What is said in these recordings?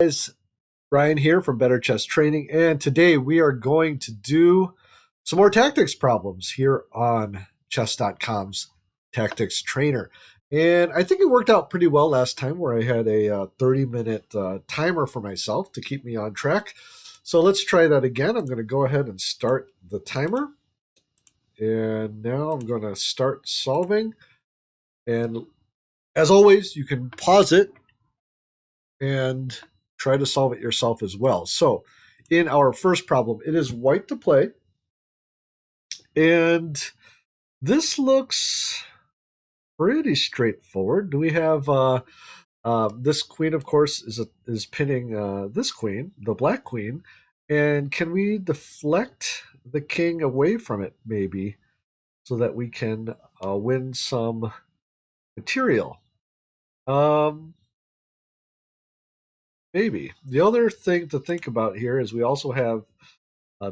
Guys, Ryan here from Better Chess Training, and today we are going to do some more tactics problems here on chess.com's Tactics Trainer. And I think it worked out pretty well last time where I had a 30-minute timer for myself to keep me on track. So let's try that again. I'm going to go ahead and start the timer. And now I'm going to start solving. And as always, you can pause it and try to solve it yourself as well. So in our first problem, it is white to play. And this looks pretty straightforward. Do we have this queen, of course, is pinning this queen, the black queen. And can we deflect the king away from it, maybe, so that we can win some material? Maybe. The other thing to think about here is we also have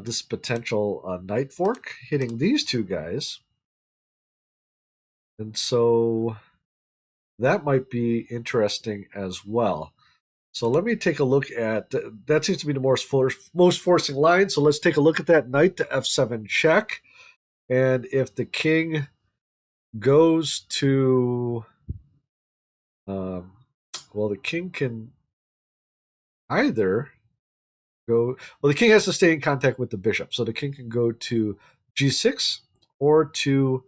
this potential knight fork hitting these two guys. And so that might be interesting as well. So let me take a look at that. Seems to be the most forcing line. So let's take a look at that. Knight to f7 check. And if the king goes to, well, the king can either go, well, the king has to stay in contact with the bishop. So the king can go to g6 or to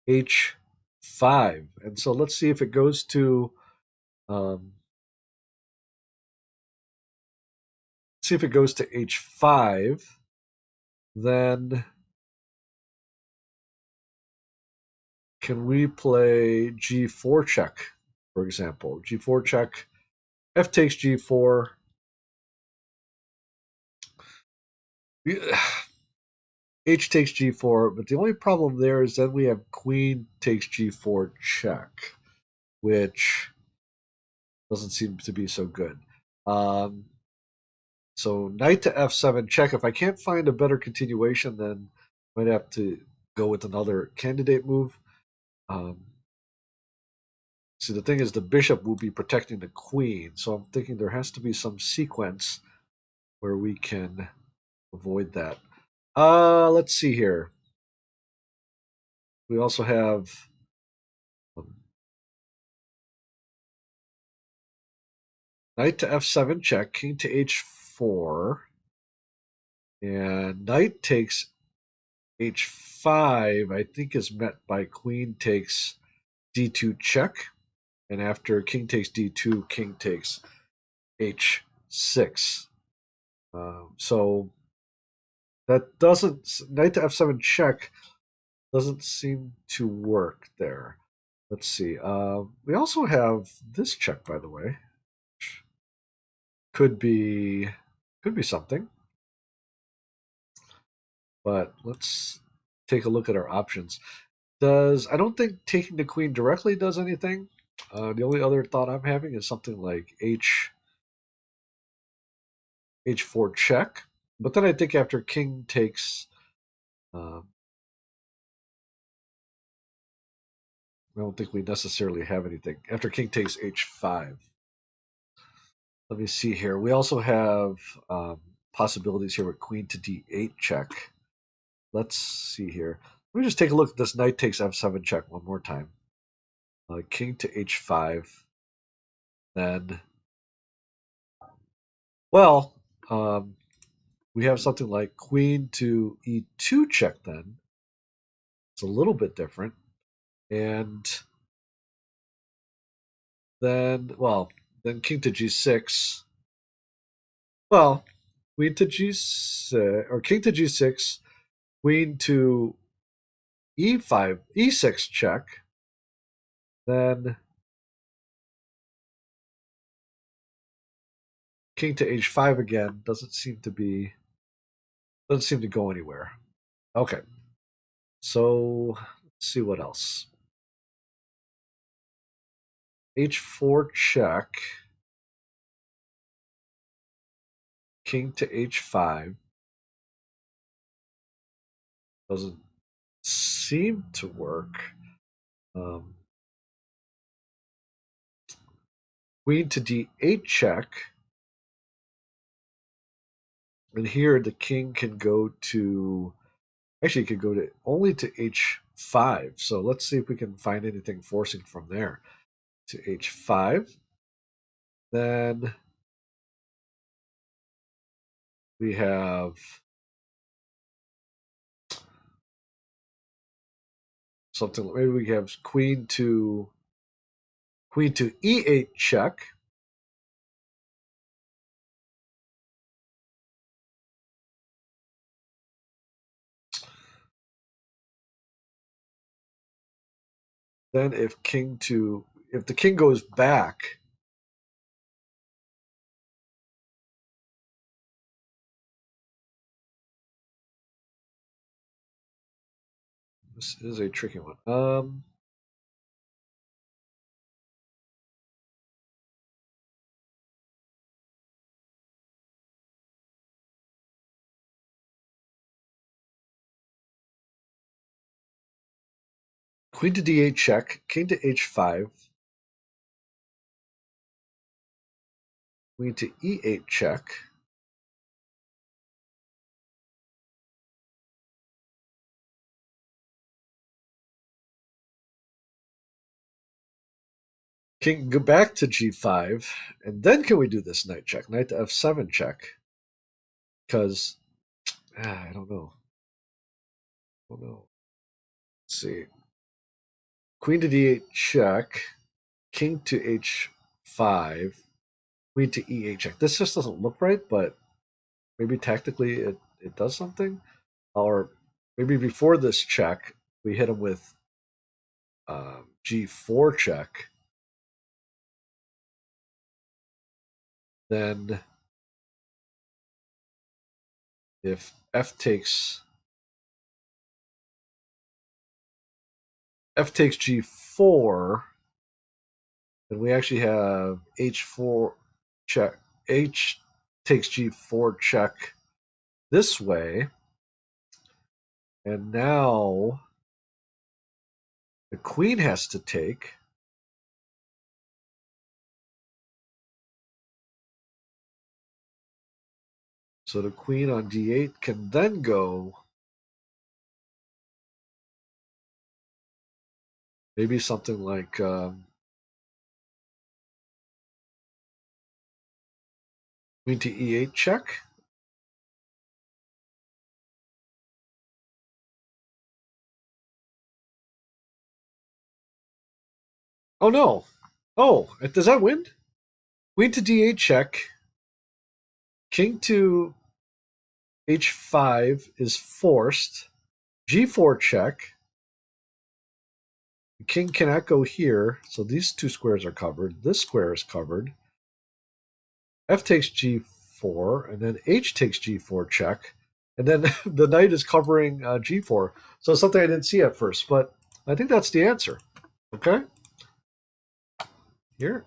h5. And so let's see if it goes to, see if it goes to h5, then can we play g4 check, for example? G4 check, f takes g4. H takes g4, but the only problem there is then we have queen takes g4 check, which doesn't seem to be so good. So knight to f7 check. If I can't find a better continuation, then I might have to go with another candidate move. See, the thing is the bishop will be protecting the queen, so I'm thinking there has to be some sequence where we can avoid that. Let's see here. We also have knight to f7 check, king to h4, and knight takes h5, I think is met by queen takes d2 check, and after king takes d2, king takes h6. So that doesn't, knight to f7 check doesn't seem to work there. Let's see. We also have this check, by the way. Could be something. But let's take a look at our options. I don't think taking the queen directly does anything. The only other thought I'm having is something like h4 check. But then I think after king takes, I don't think we necessarily have anything. After king takes h5. Let me see here. We also have possibilities here with queen to d8 check. Let's see here. Let me just take a look at this knight takes f7 check one more time. King to h5. Then, well, we have something like queen to e2 check then. It's a little bit different. And then, well, then king to g6. Well, queen to g6, or king to g6, queen to e5, e6 check. Then king to h5 again doesn't seem to go anywhere. Okay. So let's see what else. h4 check. King to h5 doesn't seem to work. Queen to d8 check. And here the king can go to, actually, it could go to only to h5. So let's see if we can find anything forcing from there to h5. Then we have something, maybe we have queen to e8 check. Then if the king goes back, this is a tricky one. Queen to d8 check, king to h5, queen to e8 check. King go back to g5, and then can we do this knight check? Knight to f7 check. Because I don't know. Let's see. Queen to d8 check, king to h5, queen to e8 check. This just doesn't look right, but maybe tactically it does something. Or maybe before this check, we hit him with g4 check. Then if f takes g4, then we actually have h4 check. H takes g4 check this way. And now the queen has to take. So the queen on d8 can then go maybe something like queen to e8 check. Oh no. Oh, does that win? Queen to d8 check. King to h5 is forced. g4 check. The king cannot go here, so these two squares are covered. This square is covered. F takes g4, and then h takes g4 check. And then the knight is covering g4. So it's something I didn't see at first, but I think that's the answer. Okay? Here,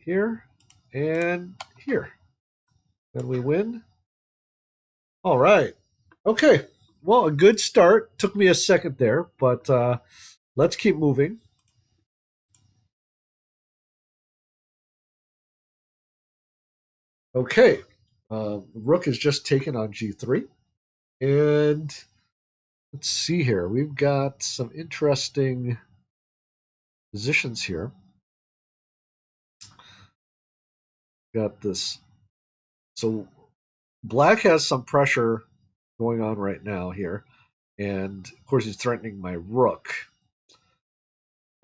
here, and here. And we win. All right. Okay. Well, a good start. Took me a second there, but let's keep moving. Okay. Rook is just taken on g3. And let's see here. We've got some interesting positions here. Got this. So black has some pressure going on right now here. And of course, he's threatening my rook.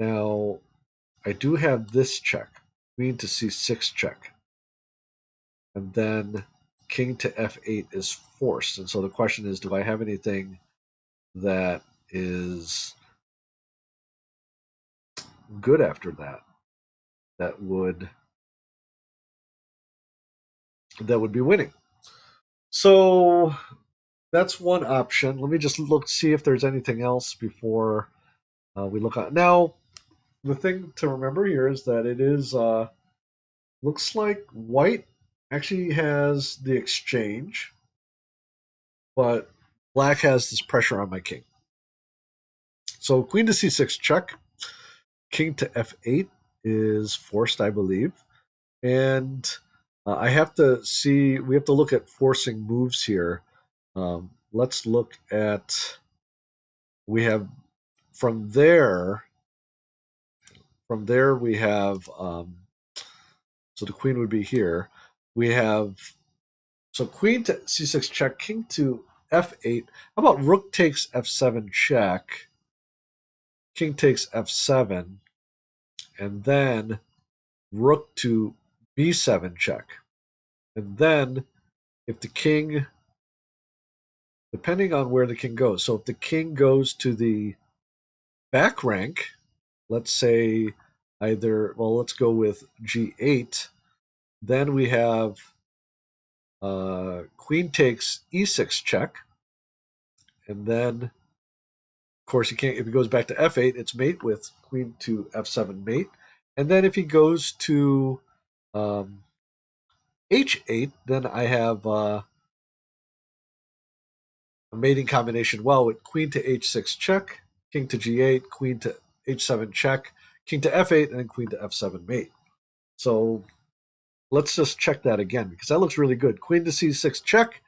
Now, I do have this check. Queen to c6 check. And then king to f8 is forced. And so the question is, do I have anything that is good after that that would be winning? So that's one option. Let me just see if there's anything else before we look at. Now, the thing to remember here is that it is looks like white actually has the exchange, but black has this pressure on my king. So queen to c6 check, king to f8 is forced, I believe. And I have to see. We have to look at forcing moves here. Let's look at. We have from there. From there, we have. So the queen would be here. We have so queen to c6 check, king to f8. How about rook takes f7 check, king takes f7, and then rook to b7 check. And then if the king, depending on where the king goes, so if the king goes to the back rank, let's say either, well, let's go with g8, then we have queen takes e6 check, and then of course he can't. If he goes back to f8, it's mate with queen to f7 mate, and then if he goes to um, h8, then I have a mating combination. Well, with queen to h6 check, king to g8, queen to h7 check, king to f8, and then queen to f7 mate. So let's just check that again because that looks really good. Queen to c6 check,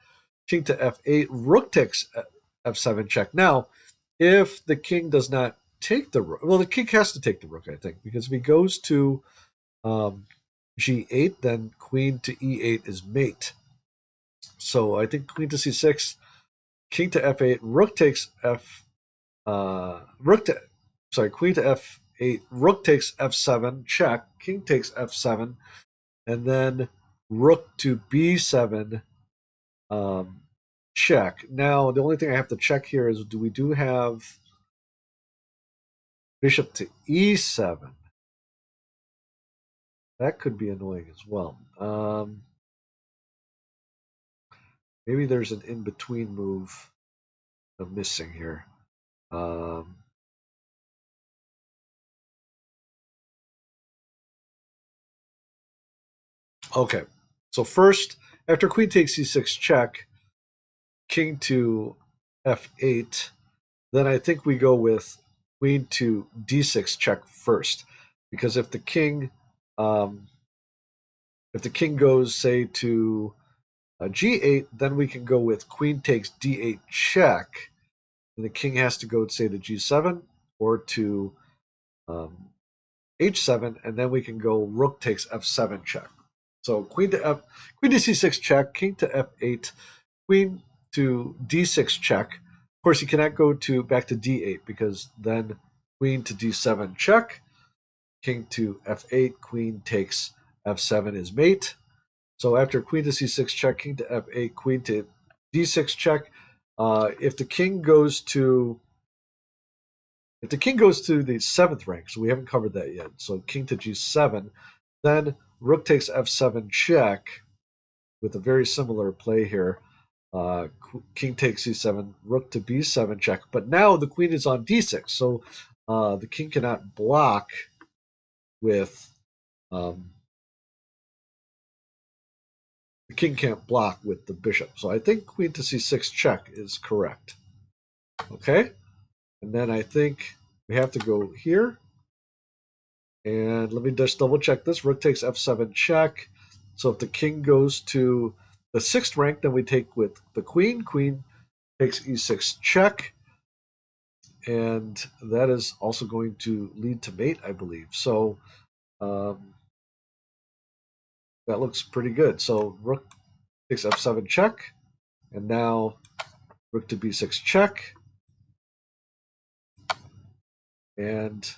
king to f8, rook takes f7 check. Now, if the king does not take the rook, well, the king has to take the rook, I think, because if he goes to g8, then queen to e8 is mate. So I think queen to c6, king to f8, rook takes queen to f8, rook takes f7 check, king takes f7, and then rook to b7 check. Now the only thing I have to check here is we do have bishop to e7. That could be annoying as well. Maybe there's an in-between move I'm missing here. Okay, so first, after queen takes c6 check, king to f8, then I think we go with queen to d6 check first, because um, if the king goes say to g8, then we can go with queen takes d8 check, and the king has to go say to g7 or to h7, and then we can go rook takes f7 check. So queen to c6 check, king to f8, queen to d6 check. Of course, you cannot go to back to d8 because then queen to d7 check, king to f8, queen takes f7 is mate. So after queen to c6 check, king to f8, queen to d6 check. If the king goes to the seventh rank, so we haven't covered that yet. So king to g7, then rook takes f7 check with a very similar play here. King takes c7, rook to b7 check. But now the queen is on d6, so the king cannot block with the king can't block with the bishop. So I think queen to c6 check is correct. Okay, and then I think we have to go here. And let me just double check this. Rook takes f7 check. So if the king goes to the sixth rank, then we take with the queen. Queen takes e6 check. And that is also going to lead to mate, I believe. So that looks pretty good. So rook takes f7 check. And now rook to b6 check. And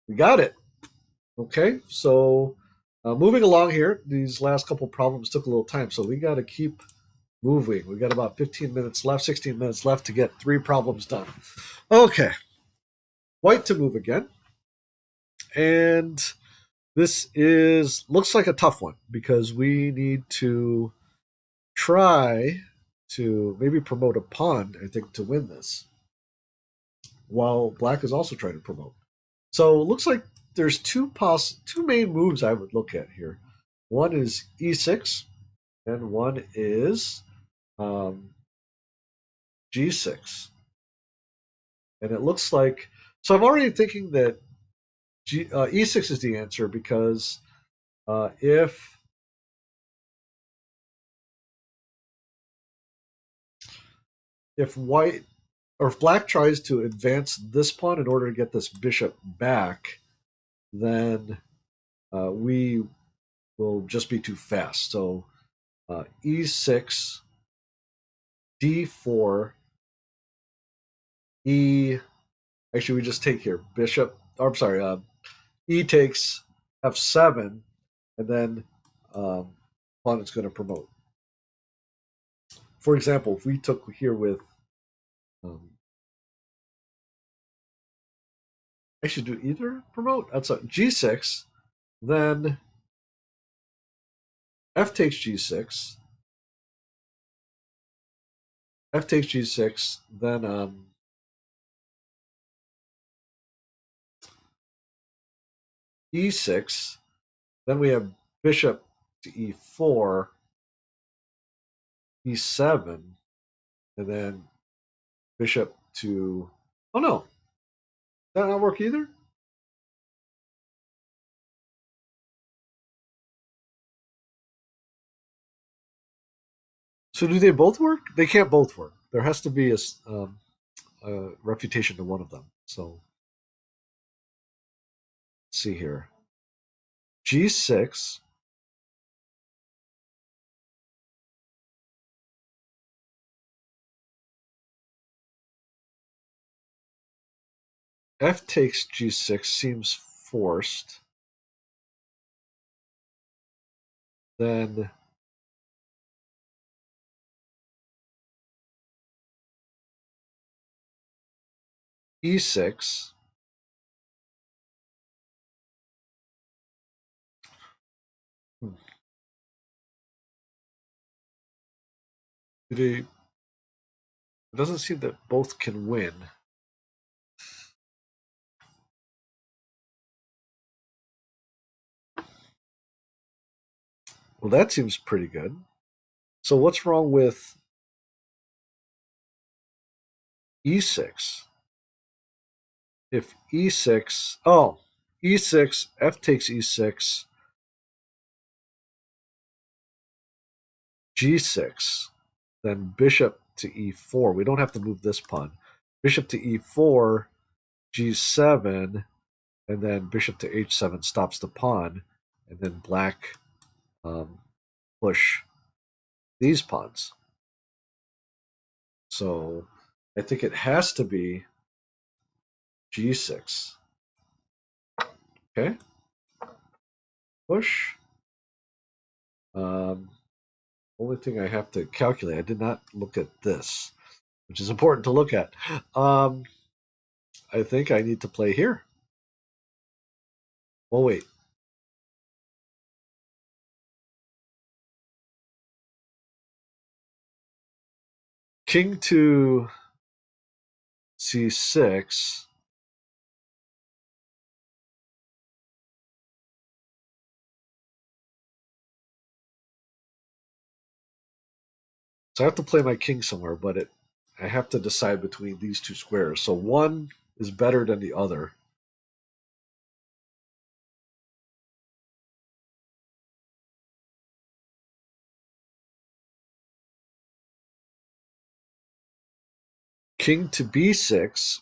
we got it. Okay, so moving along here, these last couple problems took a little time, so we got to keep moving. We got about 15 minutes left, 16 minutes left to get 3 problems done. Okay, white to move again. And this looks like a tough one because we need to try to maybe promote a pawn, I think, to win this, while black is also trying to promote. So it looks like there's two main moves I would look at here. One is e6, and one is g6. And it looks like, so I'm already thinking that e6 is the answer because if if white or if black tries to advance this pawn in order to get this bishop back, then we will just be too fast. So e6, d4, e. Actually, we just take here bishop. Or, I'm sorry. E takes f7, and then pawn is going to promote. For example, if we took here with I should do either promote. That's g6, then f takes g6, f takes g6, then e6, then we have bishop to e4, e7, and then bishop to. Oh no, that not work either. So do they both work? They can't both work. There has to be a refutation to one of them. So let's see here. G6. F takes G6 seems forced. Then E6. It doesn't seem that both can win. Well, that seems pretty good. So what's wrong with E6? If E6, oh, E6, F takes E6, G6, then bishop to E4. We don't have to move this pawn. Bishop to E4, G7, and then bishop to H7 stops the pawn, and then black push these pawns. So I think it has to be G6. Okay. Push. Only thing I have to calculate, I did not look at this, which is important to look at. I think I need to play here. Oh, wait. King to C6. So I have to play my king somewhere, but I have to decide between these two squares. So one is better than the other. King to B6.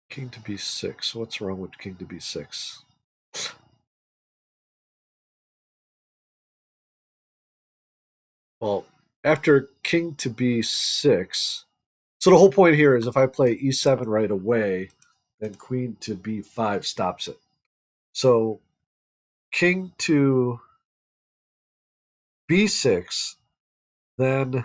King to B6. What's wrong with king to B6? Well, after king to B6, so the whole point here is if I play E7 right away, then queen to B5 stops it. So king to B6, then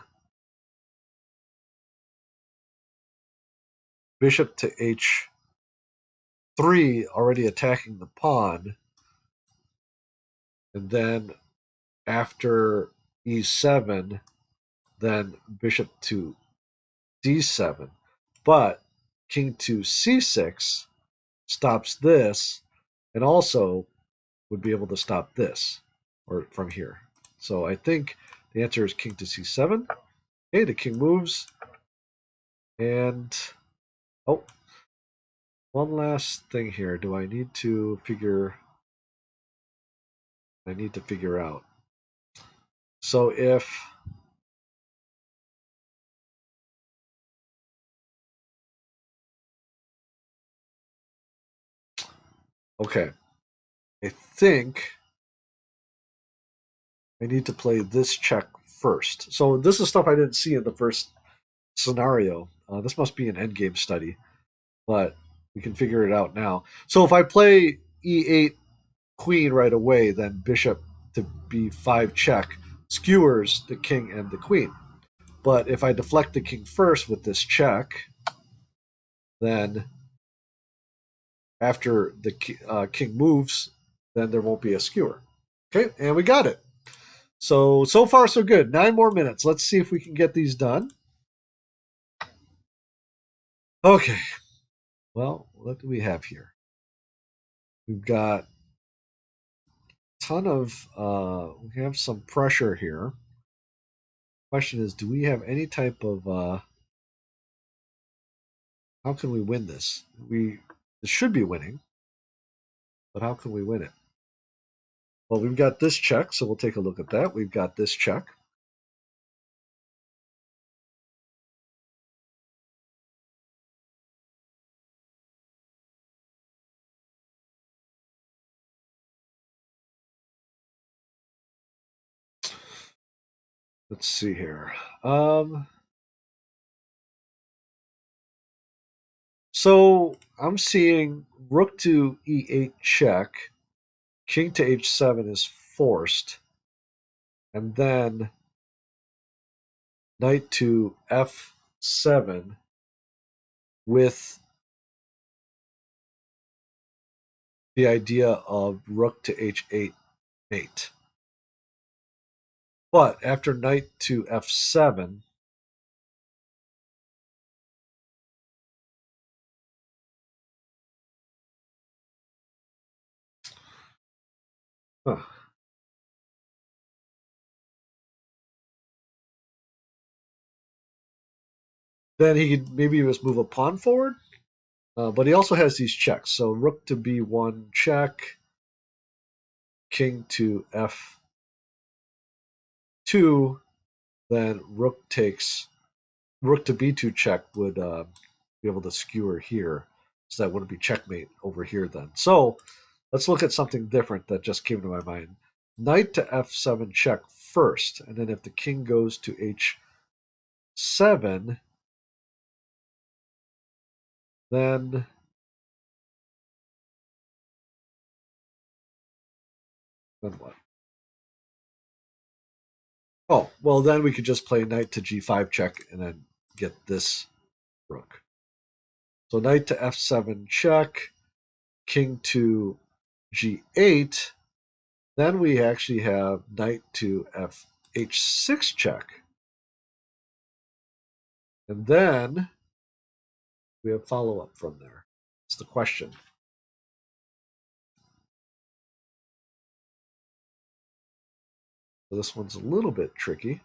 bishop to H3, already attacking the pawn, and then after E7, then bishop to D7. But king to C6 stops this, and also would be able to stop this, or from here. So I think the answer is king to C7. Okay, the king moves. And, oh, one last thing here. I need to figure out. So if, okay, I think I need to play this check first. So this is stuff I didn't see in the first scenario. This must be an endgame study, but we can figure it out now. So if I play e8 queen right away, then bishop to b5 check skewers the king and the queen. But if I deflect the king first with this check, then after the king moves, then there won't be a skewer. Okay, and we got it. So far, so good. 9 more minutes. Let's see if we can get these done. Okay. Well, what do we have here? We've got a ton of, we have some pressure here. Question is, do we have any type of, how can we win this? This should be winning, but how can we win it? Well, we've got this check, so we'll take a look at that. We've got this check. Let's see here. So I'm seeing rook to e8 check, king to h7 is forced, and then knight to f7 with the idea of rook to h8 mate. But after knight to f7, huh, then he could maybe just move a pawn forward. But he also has these checks. So rook to b1 check, king to f2, then rook to b2 check would be able to skewer here. So that wouldn't be checkmate over here then. So let's look at something different that just came to my mind. Knight to f7 check first, and then if the king goes to h7, then what? Oh, well, then we could just play knight to g5 check and then get this rook. So knight to f7 check, king to g8. Then we actually have knight to h6 check. And then we have follow-up from there. It's the question. So this one's a little bit tricky.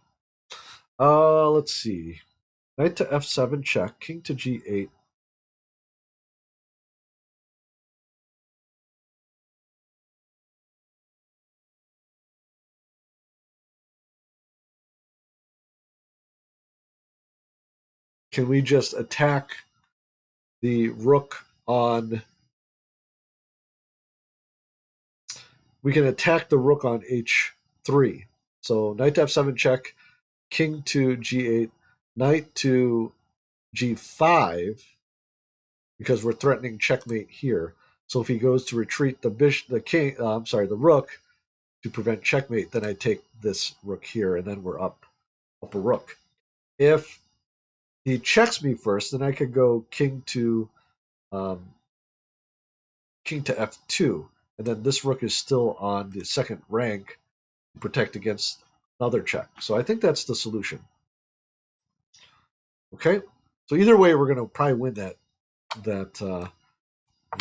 Let's see. Knight to f7 check, king to g8. Can we just attack the rook on... We can attack the rook on h3. So knight to f7 check, king to g8, knight to g5, because we're threatening checkmate here. So if he goes to retreat the rook to prevent checkmate, then I take this rook here, and then we're up a rook. If he checks me first, then I could go king to f2, and then this rook is still on the second rank to protect against another check. So I think that's the solution. Okay, so either way, we're going to probably win that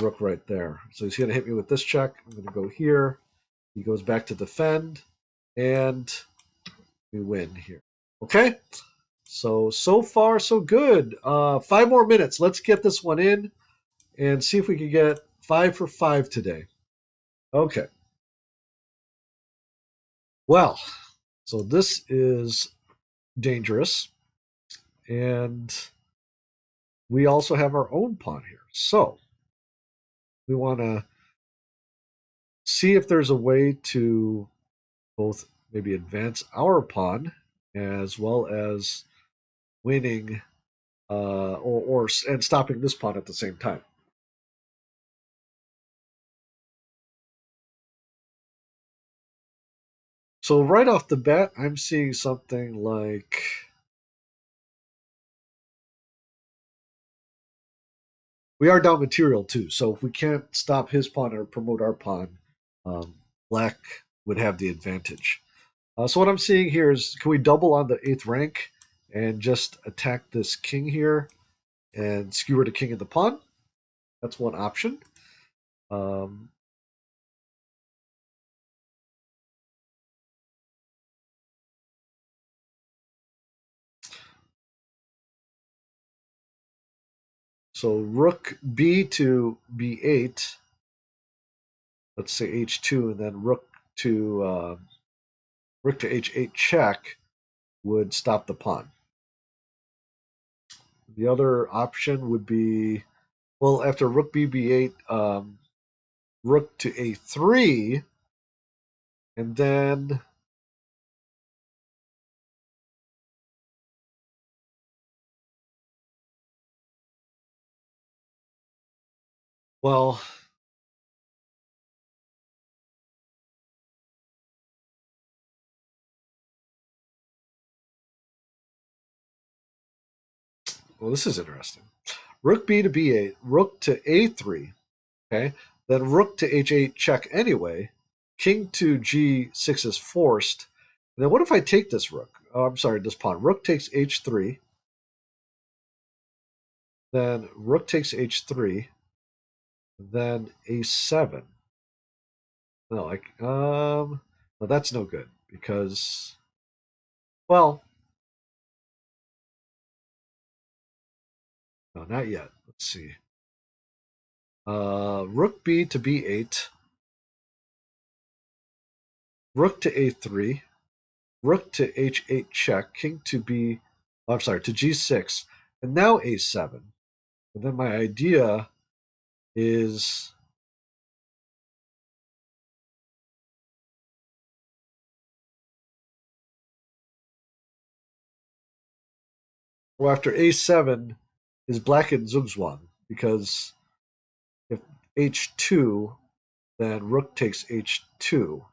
rook right there. So he's going to hit me with this check. I'm going to go here. He goes back to defend, and we win here. Okay, So far, so good. 5 more minutes. Let's get this one in and see if we can get 5 for 5 today. Okay. Well, so this is dangerous. And we also have our own pawn here. So we want to see if there's a way to both maybe advance our pawn as well as winning or and stopping this pawn at the same time. So right off the bat, I'm seeing something like we are down material too. So if we can't stop his pawn or promote our pawn, um, black would have the advantage. So what I'm seeing here is, can we double on the 8th rank and just attack this king here and skewer the king and the pawn? That's one option. Um, so rook b to b8. Let's say h2, and then rook to h8 check would stop the pawn. The other option would be, well, after rook b b8, rook to a3, and then well, this is interesting. Rook b to b8, rook to a3, okay? Then rook to h8 check anyway. King to g6 is forced. And then what if I take this rook? Oh, I'm sorry, this pawn. Rook takes h3. Then rook takes h3. Then a7. No, well, that's no good because, well, no, not yet. Let's see. Rook b to b8. Rook to a3. Rook to h8 check. King to I'm sorry, to g6. And now a7. And then my idea is, well, after a7 is black and zugzwang, because if h2, then rook takes h2.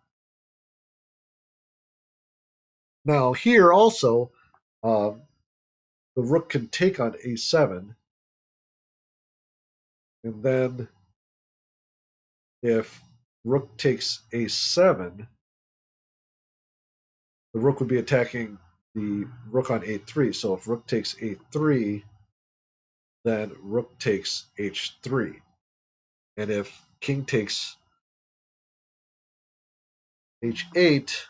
Now here also, um, the rook can take on a7, and then if rook takes a7, the rook would be attacking the rook on a3. So if rook takes a3, then rook takes h3. And if king takes h8,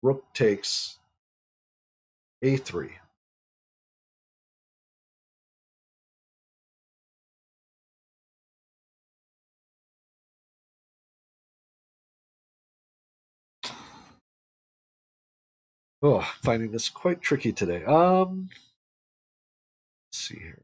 rook takes a3. Oh, finding this quite tricky today. Let's see here.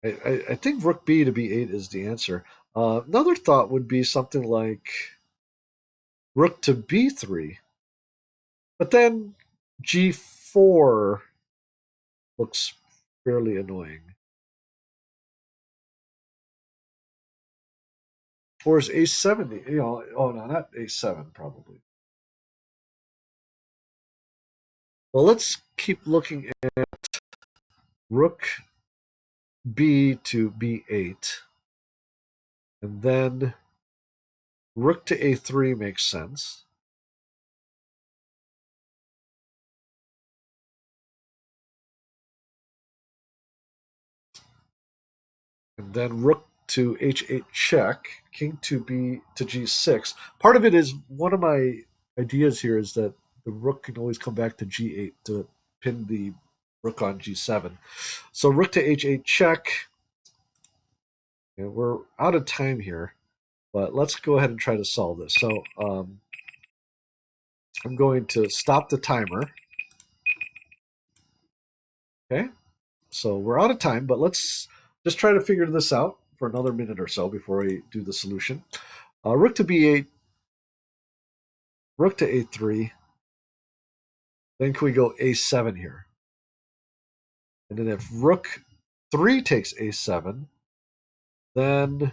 I think rook b to b8 is the answer. Another thought would be something like rook to b3, but then g4 looks fairly annoying. Or is a7? Oh no, not a7 probably. Well, let's keep looking at rook b to b8, and then rook to a3 makes sense. And then rook to h8 check, king to b to g6. Part of it is, one of my ideas here is that the rook can always come back to g8 to pin the rook on g7. So rook to h8 check. And we're out of time here, but let's go ahead and try to solve this. So I'm going to stop the timer. Okay, so we're out of time, but let's just try to figure this out for another minute or so before we do the solution. Rook to b8, rook to a3. Then can we go a7 here? And then if rook 3 takes a7, then do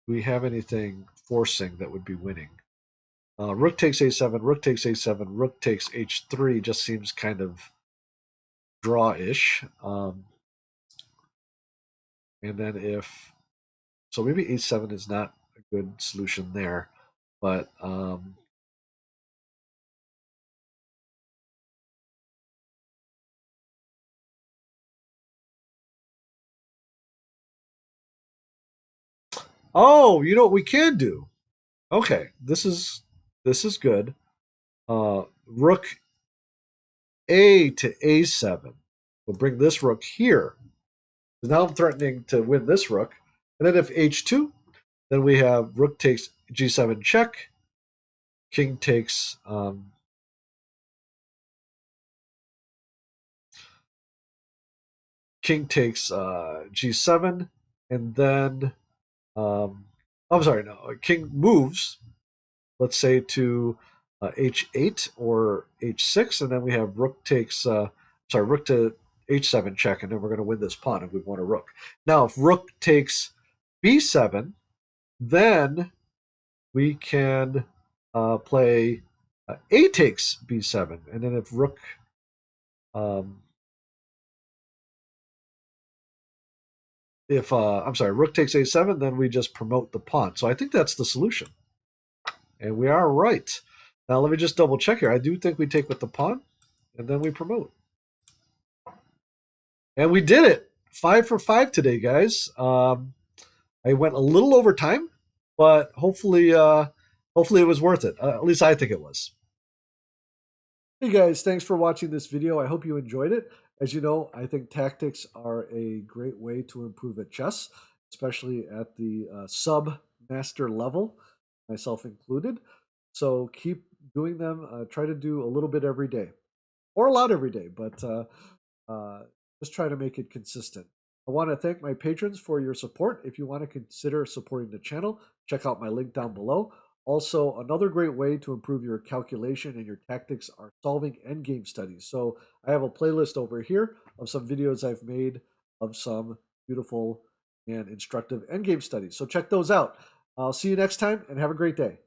we have anything forcing that would be winning? Rook takes a7, rook takes a7, rook takes h3 just seems kind of draw-ish. And then if, so maybe a7 is not a good solution there, but oh, you know what we can do? Okay, this is good. Rook a to a7. We'll bring this rook here. So now I'm threatening to win this rook. And then if h2, then we have rook takes g7 check, king takes g7, and then I'm sorry, no, king moves, let's say to h8 or h6, and then we have rook takes rook to h7 check, and then we're going to win this pawn if we want a rook. Now, if rook takes b7, then we can play a takes b7, and then if rook rook takes a7, then we just promote the pawn. So I think that's the solution, and we are right. Now let me just double check here. I do think we take with the pawn, and then we promote. And we did it. 5 for 5 today, guys. I went a little over time, but hopefully it was worth it. At least I think it was. Hey guys, thanks for watching this video. I hope you enjoyed it. As you know, I think tactics are a great way to improve at chess, especially at the sub-master level, myself included. So keep doing them. Try to do a little bit every day, or a lot every day, but just try to make it consistent. I want to thank my patrons for your support. If you want to consider supporting the channel, check out my link down below. Also, another great way to improve your calculation and your tactics are solving endgame studies. So I have a playlist over here of some videos I've made of some beautiful and instructive endgame studies. So check those out. I'll see you next time, and have a great day.